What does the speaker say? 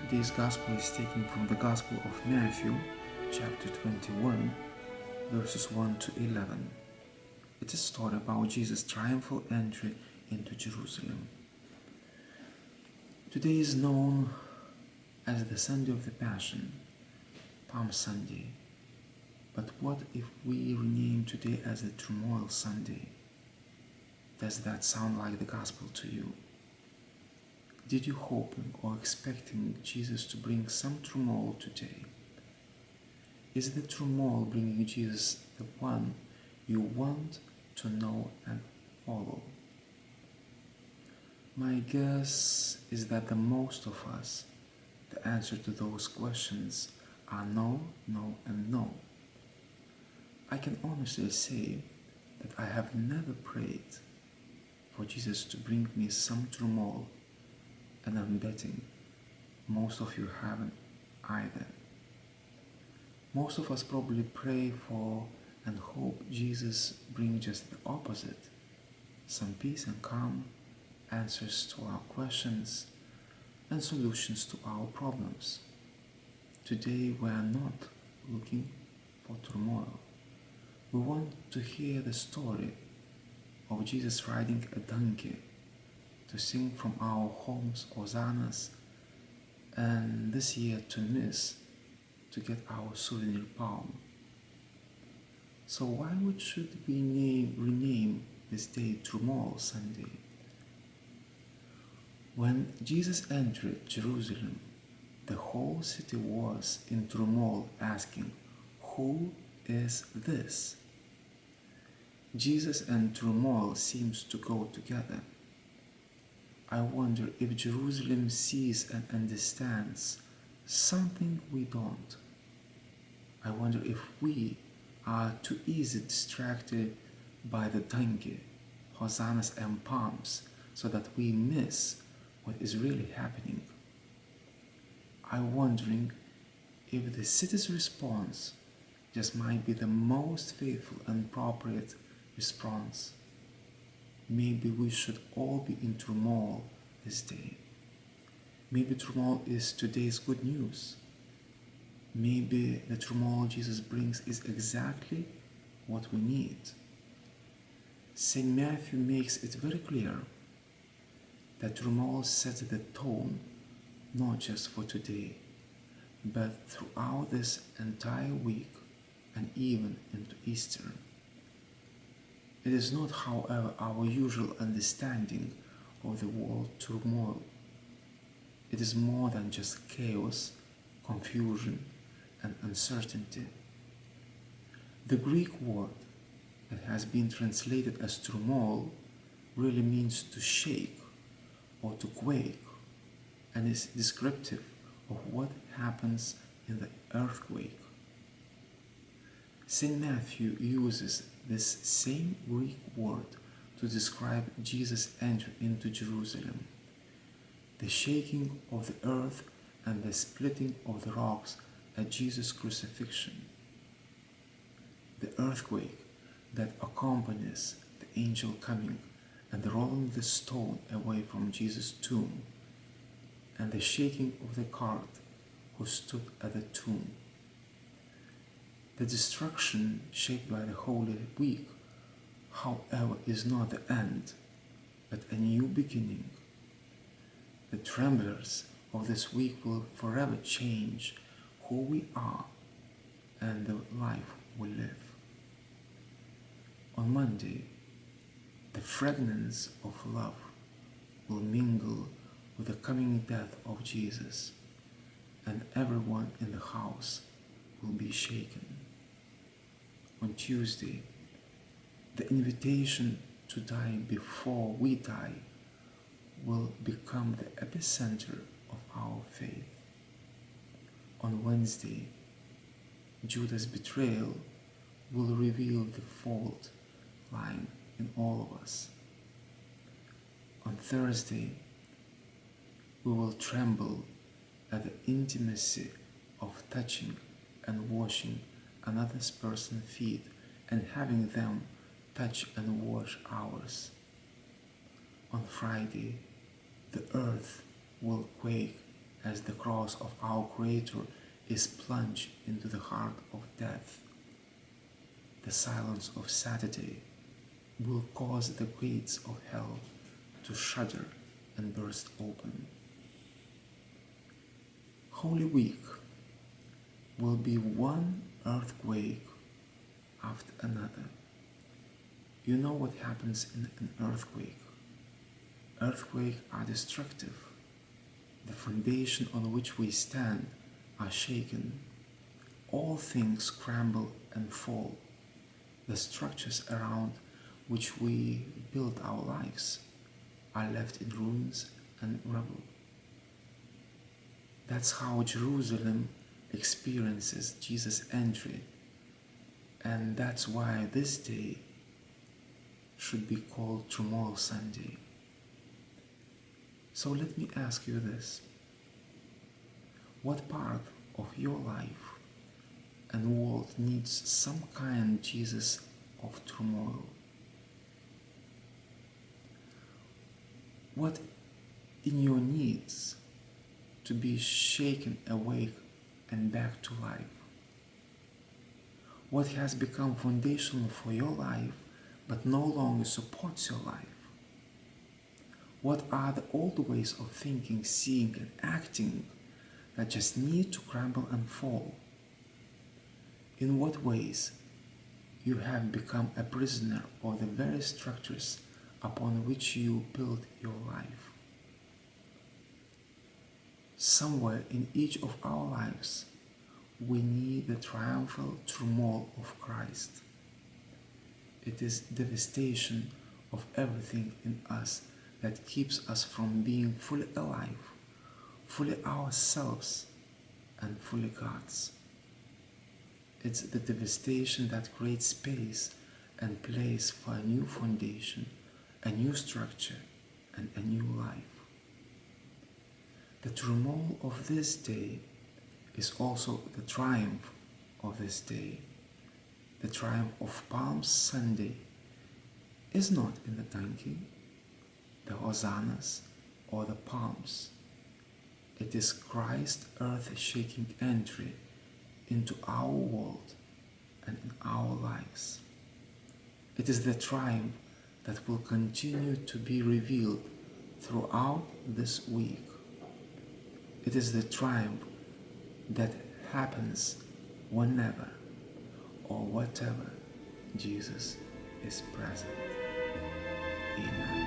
Today's Gospel is taken from the Gospel of Matthew, chapter 21, verses 1 to 11. It's a story about Jesus' triumphal entry into Jerusalem. Today is known as the Sunday of the Passion, Palm Sunday. But what if we rename today as the Turmoil Sunday? Does that sound like the Gospel to you? Did you hoping or expecting Jesus to bring some turmoil today? Is the turmoil bringing Jesus the one you want to know and follow? My guess is that the most of us, the answer to those questions are no, no, and no. I can honestly say that I have never prayed for Jesus to bring me some turmoil, and I'm betting most of you haven't either. Most of us probably pray for and hope Jesus brings just the opposite, some peace and calm, answers to our questions, and solutions to our problems. Today we are not looking for turmoil. We want to hear the story of Jesus riding a donkey, to sing from our homes hosannas, and this year to miss to get our souvenir palm. So why should we rename this day Turmoil Sunday? When Jesus entered Jerusalem, the whole city was in turmoil, asking, "Who is this?" Jesus and turmoil seems to go together. I wonder if Jerusalem sees and understands something we don't. I wonder if we are too easily distracted by the donkey, hosannas and palms, so that we miss what is really happening. I'm wondering if the city's response just might be the most faithful and appropriate response. Maybe we should all be in turmoil this day. Maybe turmoil is today's good news. Maybe the turmoil Jesus brings is exactly what we need. St. Matthew makes it very clear that turmoil sets the tone not just for today, but throughout this entire week and even into Easter. It is not, however, our usual understanding of the word turmoil. It is more than just chaos, confusion, and uncertainty. The Greek word that has been translated as turmoil really means to shake or to quake, and is descriptive of what happens in the earthquake. St. Matthew uses this same Greek word to describe Jesus' entry into Jerusalem, the shaking of the earth and the splitting of the rocks at Jesus' crucifixion, the earthquake that accompanies the angel coming and rolling the stone away from Jesus' tomb, and the shaking of the cart who stood at the tomb. The destruction shaped by the Holy Week, however, is not the end, but a new beginning. The tremblers of this week will forever change who we are and the life we live. On Monday, the fragrance of love will mingle with the coming death of Jesus, and everyone in the house will be shaken. On Tuesday, the invitation to die before we die will become the epicenter of our faith. On Wednesday, Judas' betrayal will reveal the fault lying in all of us. On Thursday, we will tremble at the intimacy of touching and washing another person's feet and having them touch and wash ours. On Friday, the earth will quake as the cross of our Creator is plunged into the heart of death. The silence of Saturday will cause the gates of hell to shudder and burst open. Holy Week will be one earthquake after another. You know what happens in an earthquake? Earthquakes are destructive. The foundation on which we stand are shaken. All things crumble and fall. The structures around which we build our lives are left in ruins and rubble. That's how Jerusalem experiences Jesus' entry, and that's why this day should be called Turmoil Sunday. So let me ask you this. What part of your life and world needs some kind Jesus of turmoil? What in your needs to be shaken awake and back to life? What has become foundational for your life but no longer supports your life? What are the old ways of thinking, seeing and acting that just need to crumble and fall? In what ways you have become a prisoner of the very structures upon which you build your life? Somewhere in each of our lives, we need the triumphal turmoil of Christ. It is devastation of everything in us that keeps us from being fully alive, fully ourselves, and fully God's. It's the devastation that creates space and place for a new foundation, a new structure, and a new life. The turmoil of this day is also the triumph of this day. The triumph of Palm Sunday is not in the donkey, the hosannas, or the palms. It is Christ's earth-shaking entry into our world and in our lives. It is the triumph that will continue to be revealed throughout this week. It is the triumph that happens whenever or whatever Jesus is present. Amen.